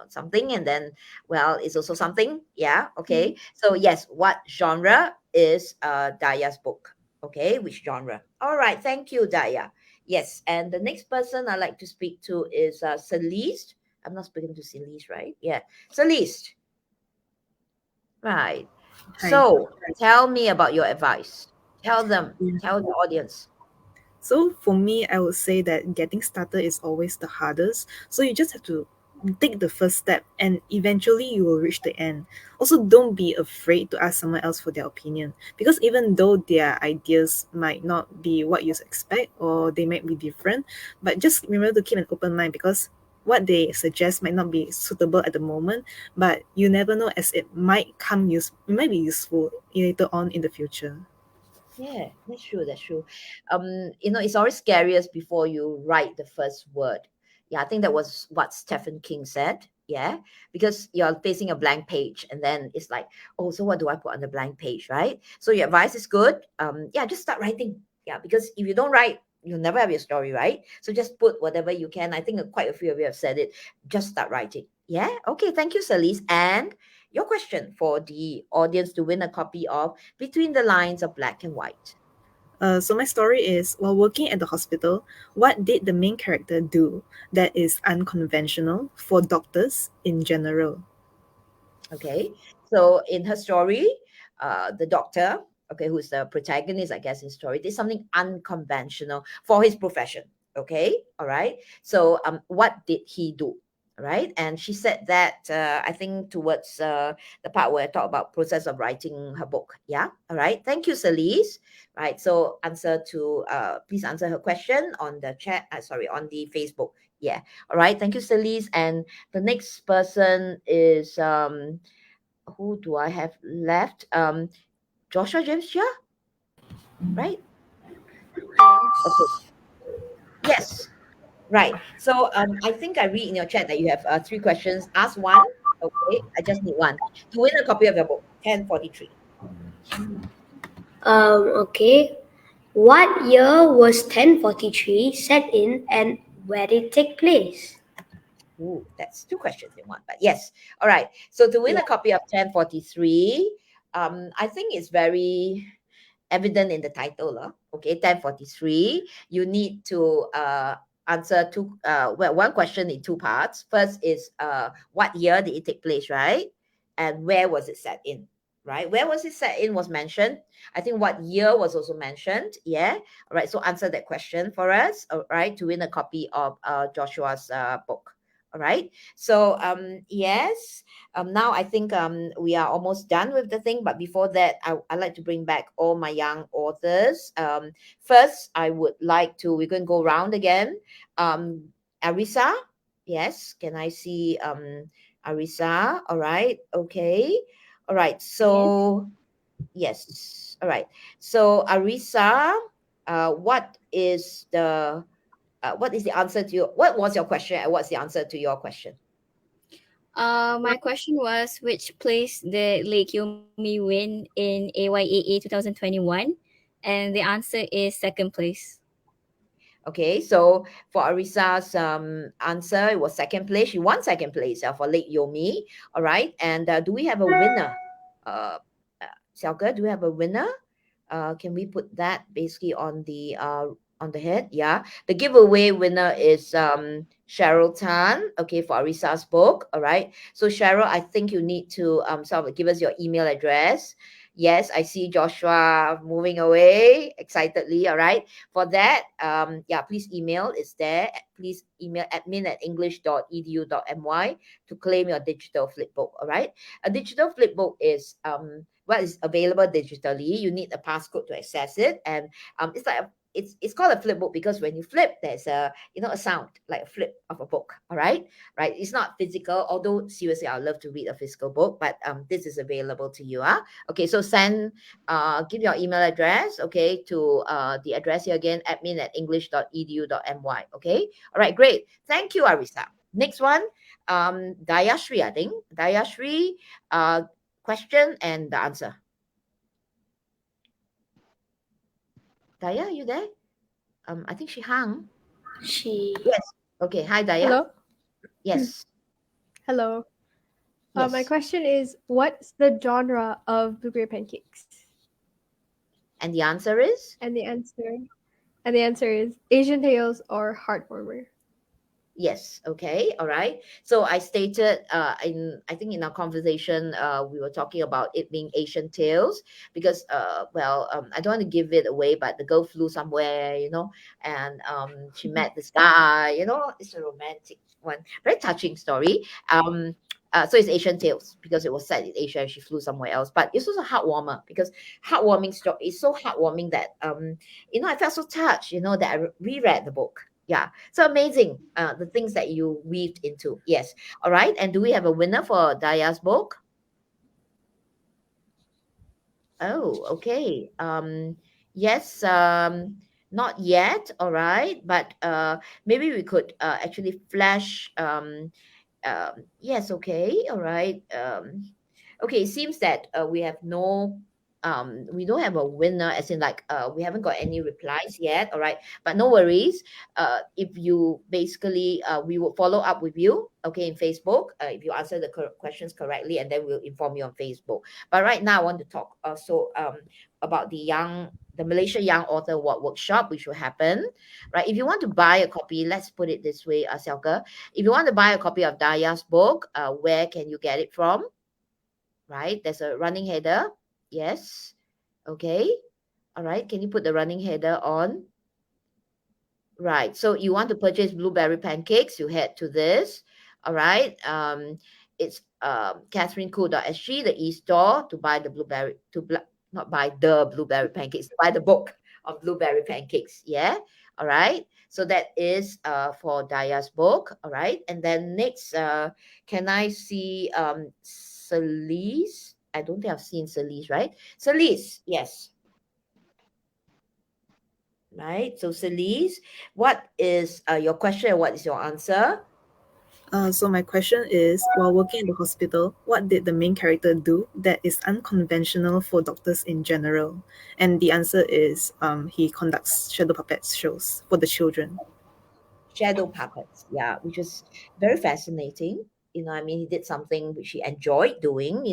A: something, and then, well, it's also something. Yeah,
B: Mhm.
A: okay. So, yes, what genre is Daya's book? Okay, which genre? All right, thank you, Daya. Yes, and the next person I'd like to speak to is Celeste. I'm not speaking to Celeste, right? Yeah, Celeste. Right.
C: Hi.
A: So, tell me about your advice. Tell them,
C: Yeah.
A: tell the audience.
C: So for me, I would say that getting started is always the hardest. So you just have to take the first step and eventually you will reach the end. Also, don't be afraid to ask someone else for their opinion because even though their ideas might not be what you expect or they might be different, but just remember to keep an open mind because what they suggest might not be suitable at the moment, but you never know as it might be useful later on in the future.
A: Yeah, that's true. That's true. It's always scariest before you write the first word. Yeah, I think that was what Stephen King said. Yeah, because you're facing a blank page, and then it's like, oh, so what do I put on the blank page, right? So your advice is good. Yeah, just start writing. Yeah, because if you don't write, you'll never have your story, right? So just put whatever you can. I think quite a few of you have said it. Just start writing. Yeah. Okay. Thank you, Celise. And your question for the audience to win a copy of Between the Lines of Black and White.
C: So my story is while working at the hospital, what did the main character do that is unconventional for doctors in general?
A: Okay. So in her story, the doctor, okay, who's the protagonist, I guess, in story, did something unconventional for his profession. Okay. All right. So what did he do? Right. And she said that I think towards the part where I talk about process of writing her book. Yeah. All right. Thank you, Celise. Right. So please answer her question on the chat. Sorry, on the Facebook. Yeah. All right. Thank you, Celise. And the next person is who do I have left? Joshua James Chia, right? Okay. Yes. Right. So I think I read in your chat that you have three questions. Ask one. Okay. I just need one. To win a copy of your book, 1043.
G: Okay. What year was 1043 set in and where did it take place?
A: Ooh, that's two questions in one. But yes. All right. So to win
G: Yeah.
A: a copy of 1043, I think it's very evident in the title. Okay, 1043. You need to answer one question in two parts. First is what year did it take place, right? And where was it set in? Right? Where was it set in was mentioned. I think what year was also mentioned. Yeah. All right. So answer that question for us. All right. To win a copy of Joshua's book. All right. So yes, now I think we are almost done with the thing, but before that, I'd like to bring back all my young authors. First, I would like to, we're going to go round again. Arisa, yes, can I see Arisa? All right, okay. All right.
F: Yes.
A: So yes. All right. So Arisa, what is the answer to your what was your question and what's the answer to your question?
D: My question was, which place did Lake Yomi win in AYAA 2021? And the answer is second place.
A: Okay, so for Arisa's answer, it was second place. She won second place for Lake Yomi. All right, and do we have a winner? Uh, Xiaoge, do we have a winner? Can we put that basically on the head? Yeah, the giveaway winner is Cheryl Tan. Okay, for Arisa's book. All right, so Cheryl, I think you need to sort of give us your email address. Yes, I see Joshua moving away excitedly. All right. For that, yeah, please email. It's there. Please email admin@english.edu.my to claim your digital flipbook. All right. A digital flipbook is is available digitally. You need a passcode to access it, and it's like it's called a flip book because when you flip, there's a sound like a flip of a book. All right. It's not physical, although seriously, I love to read a physical book, but this is available to you. Okay, so give your email address, okay, to the address here again, admin@english.edu.my. Okay, all right, great. Thank you, Arisa. Next one, Dayashri, I think. Dayashri, question and the answer. Daya, you there? I think she hung.
G: She
A: Yes. Okay. Hi, Daya.
B: Hello?
A: Yes.
B: Hello. My
A: Yes.
B: question is, what's the genre of blueberry pancakes?
A: And the answer is
B: And the answer and the answer is Asian tales or heartwarmer.
A: yes. Okay. All right. So I stated I think in our conversation we were talking about it being Asian tales because I don't want to give it away, but the girl flew somewhere, and she met this guy, it's a romantic one, very touching story. So it's Asian tales because it was set in Asia and she flew somewhere else. But it's also heartwarmer because heartwarming story is so heartwarming that I felt so touched, that I reread the book. Yeah, so amazing. The things that you weaved into. Yes. All right. And do we have a winner for Daya's book? Oh, okay. Yes. Not yet. All right. But maybe we could actually flash. Yes. Okay. All right. Okay. It seems that we don't have a winner, as in like we haven't got any replies yet. All right. But no worries. If you basically we will follow up with you, okay, in Facebook, if you answer the questions correctly, and then we'll inform you on Facebook. But right now I want to talk also about the Malaysia Young Author Award workshop, which will happen, right? If you want to buy a copy, let's put it this way, Selka. If you want to buy a copy of Daya's book, where can you get it from? Right? There's a running header. Yes. Okay. All right. Can you put the running header on? Right. So you want to purchase blueberry pancakes, you head to this. All right. It's catherinekoo.sg, the e-store, to buy the not buy the blueberry pancakes, buy the book of blueberry pancakes. Yeah. All right. So that is for Daya's book. All right. And then next, can I see Celise? I don't think I've seen Celise, right? Celise, yes. Right. So Celise, what is your question and what is your answer?
C: So my question is, while working in the hospital, what did the main character do that is unconventional for doctors in general? And the answer is, he conducts shadow puppets shows for the children.
A: Shadow puppets, yeah, which is very fascinating. I mean, he did something which he enjoyed doing,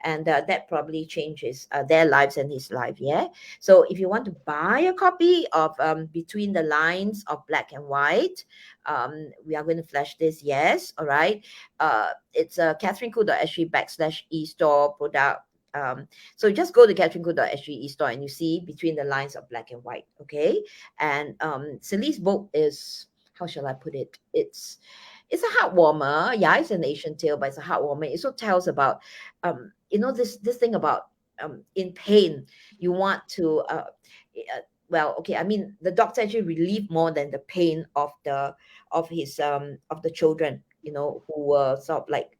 A: and that probably changes their lives and his life. Yeah. So if you want to buy a copy of Between the Lines of Black and White, we are going to flash this. Yes. All right. It's catherinekoo.sg/e-store product. So just go to catherinekoo.sg e-store and you see Between the Lines of Black and White. Okay. And Celise's book is, how shall I put it? It's a heartwarmer. Yeah, it's an Asian tale, but it's a heartwarmer. It also tells about this thing about in pain, you want to okay, I mean the doctor actually relieved more than the pain of the children, who were sort of like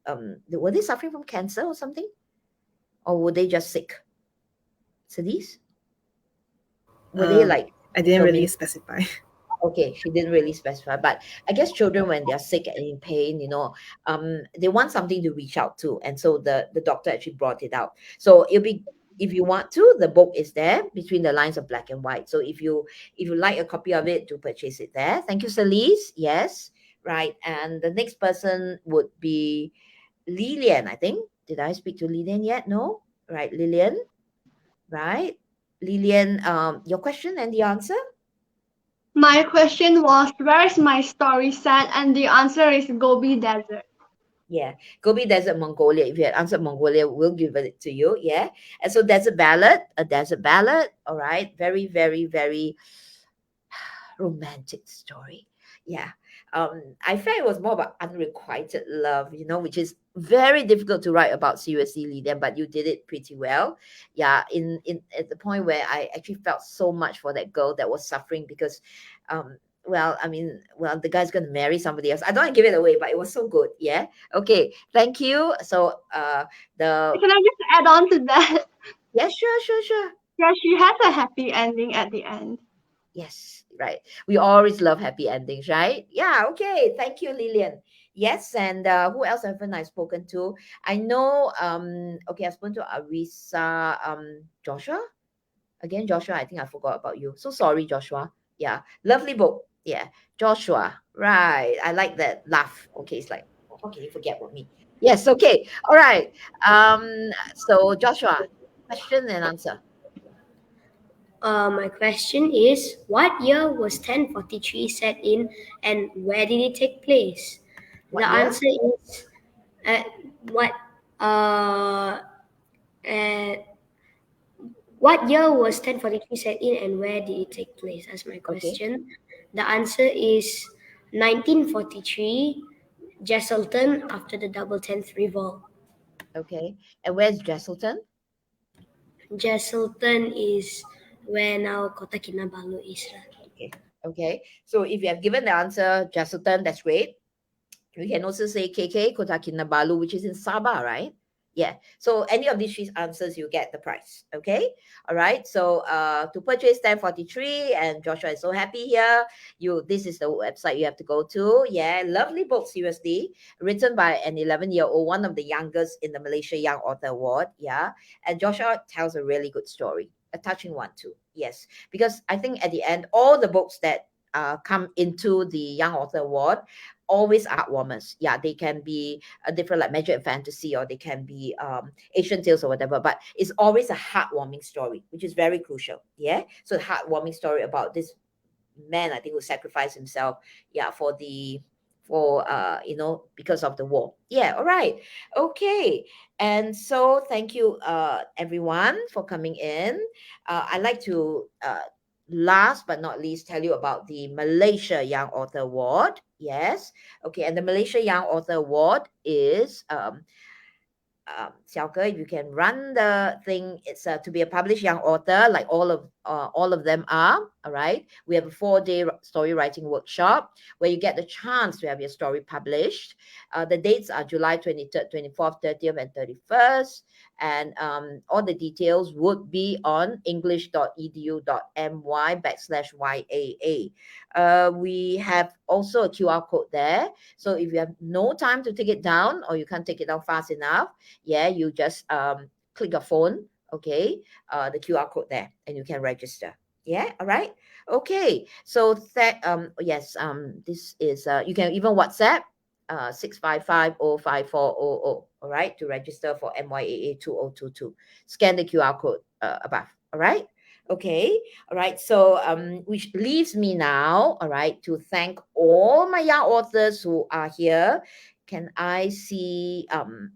A: were they suffering from cancer or something? or were they just sick? Celise? Were they
C: Um,
A: like
C: I didn't really
A: terminal?
C: specify.
A: Okay, she didn't really specify, but I guess children when they're sick and in pain, they want something to reach out to, and so the doctor actually brought it out. So it'll be, if you want to, the book is there between the lines of black and white. So if you like a copy of it, to purchase it there. Thank you, Celise. Yes, right. And the next person would be Lillian. I think, did I speak to Lillian yet? No, right, Lillian, right? Lillian, your question and the answer.
E: My question was, where is my story set? And the answer is Gobi Desert.
A: Yeah, Gobi Desert, Mongolia. If you had answered Mongolia, we'll give it to you. Yeah, and so desert ballad, a desert ballad. All right, very, very, very romantic story. Yeah. I felt it was more about unrequited love, which is very difficult to write about seriously, Lydia, but you did it pretty well. Yeah, in at the point where I actually felt so much for that girl that was suffering because well, I mean, well, the guy's gonna marry somebody else. I don't want to give it away, but it was so good. Yeah. Okay. Thank you. So the
E: Can I just add on to that?
A: yeah, sure, sure, sure.
E: Yeah, she has a happy ending at the end.
A: Yes, right. We always love happy endings, right? Yeah, okay. Thank you, Lillian. Yes, and who else haven't I spoken to? I know, okay, I've spoken to Arisa, Joshua. Again, Joshua, I think I forgot about you. So sorry, Joshua. Yeah, lovely book. Yeah, Joshua. Right. I like that laugh. Okay, it's like, how can you forget about me? Yes, okay. All right. So Joshua, question and answer.
G: My question is, what year was 1043 set in and where did it take place? The
A: What year?
G: answer is uh, what uh, uh, what year was 1043 set in and where did it take place? That's my
A: Okay.
G: question. The answer is 1943, Jesselton after the Double Tenth Revolt.
A: Okay. And where's Jesselton?
G: Jesselton is where now Kota Kinabalu is.
A: Okay. Okay. So if you have given the answer, Jesselton, that's great. We can also say KK, Kota Kinabalu, which is in Sabah, right? Yeah. So any of these three answers, you get the price. Okay. All right. So to purchase 1043, and Joshua is so happy here. This is the website you have to go to. Yeah. Lovely book, seriously. Written by an 11-year-old, one of the youngest in the Malaysia Young Author Award. Yeah. And Joshua tells a really good story. A touching one too. Yes. Because I think at the end, all the books that come into the Young Author Award always are heartwarmers. Yeah, they can be a different like magic and fantasy, or they can be Asian tales or whatever. But it's always a heartwarming story, which is very crucial. Yeah, so the heartwarming story about this man, I think, who sacrificed himself. Yeah, because of the war. Yeah, all right, okay. And so thank you, everyone, for coming in. I'd like to last but not least tell you about the Malaysia Young Author Award. Yes. Okay. And the Malaysia Young Author Award is Xiao Ge, if you can run the thing, it's to be a published young author, like all of them are. All right. We have a 4-day story writing workshop where you get the chance to have your story published. The dates are July 23rd, 24th, 30th, and 31st. And all the details would be on english.edu.my/YAA. We have also a QR code there. So if you have no time to take it down, or you can't take it down fast enough, yeah, you just click your phone, okay, the QR code there, and you can register. Yeah, all right. Okay, so that yes, this is you can even WhatsApp 655 05400, all right, to register for MYAA 2022. Scan the QR code above. All right. Okay. All right. So which leaves me now, all right, to thank all my young authors who are here. Can I see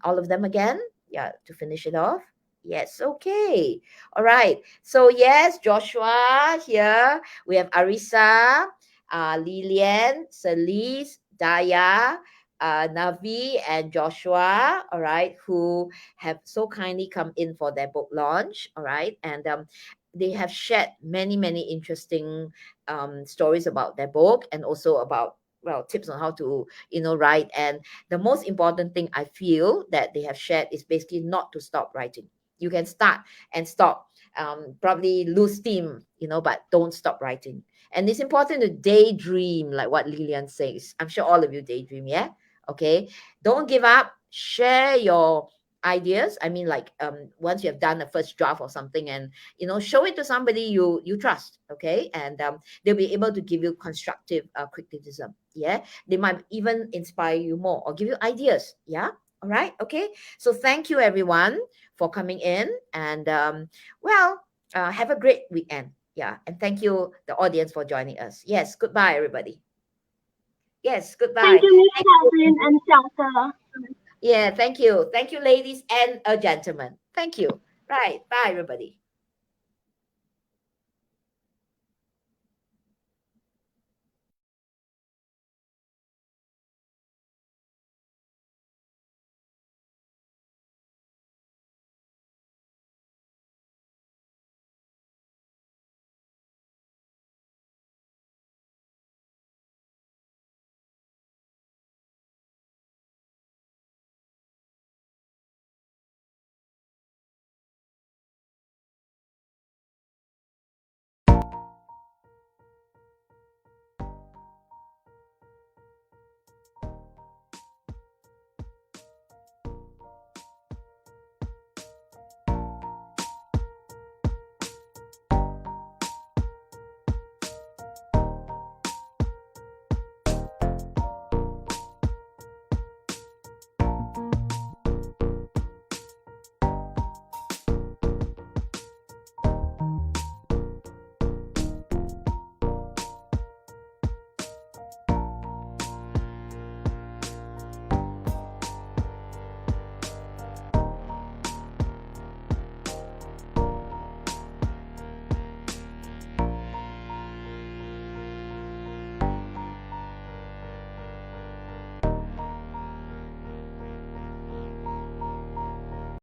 A: all of them again? Yeah, to finish it off. Yes, okay. All right. So yes, Joshua here. We have Arisa, Lilian, Celise, Daya, Navi, and Joshua, all right, who have so kindly come in for their book launch, all right, and they have shared many, many interesting stories about their book, and also about, well, tips on how to write. And the most important thing I feel that they have shared is basically not to stop writing. You can start and stop, probably lose steam, but don't stop writing. And it's important to daydream, like what Lillian says. I'm sure all of you daydream, yeah? Okay. Don't give up. Share your ideas. I mean, like, once you have done a first draft or something, and show it to somebody you trust, okay? And they'll be able to give you constructive criticism. Yeah, they might even inspire you more or give you ideas. Yeah. All right. Okay. So thank you everyone for coming in, and well, have a great weekend. Yeah, and thank you the audience for joining us. Yes, goodbye everybody. Yes,
E: Thank
A: goodbye.
E: you, Miss
A: Thank you.
E: Catherine and Shelter.
A: Yeah, thank you, ladies and gentlemen. Thank you. Right, bye everybody.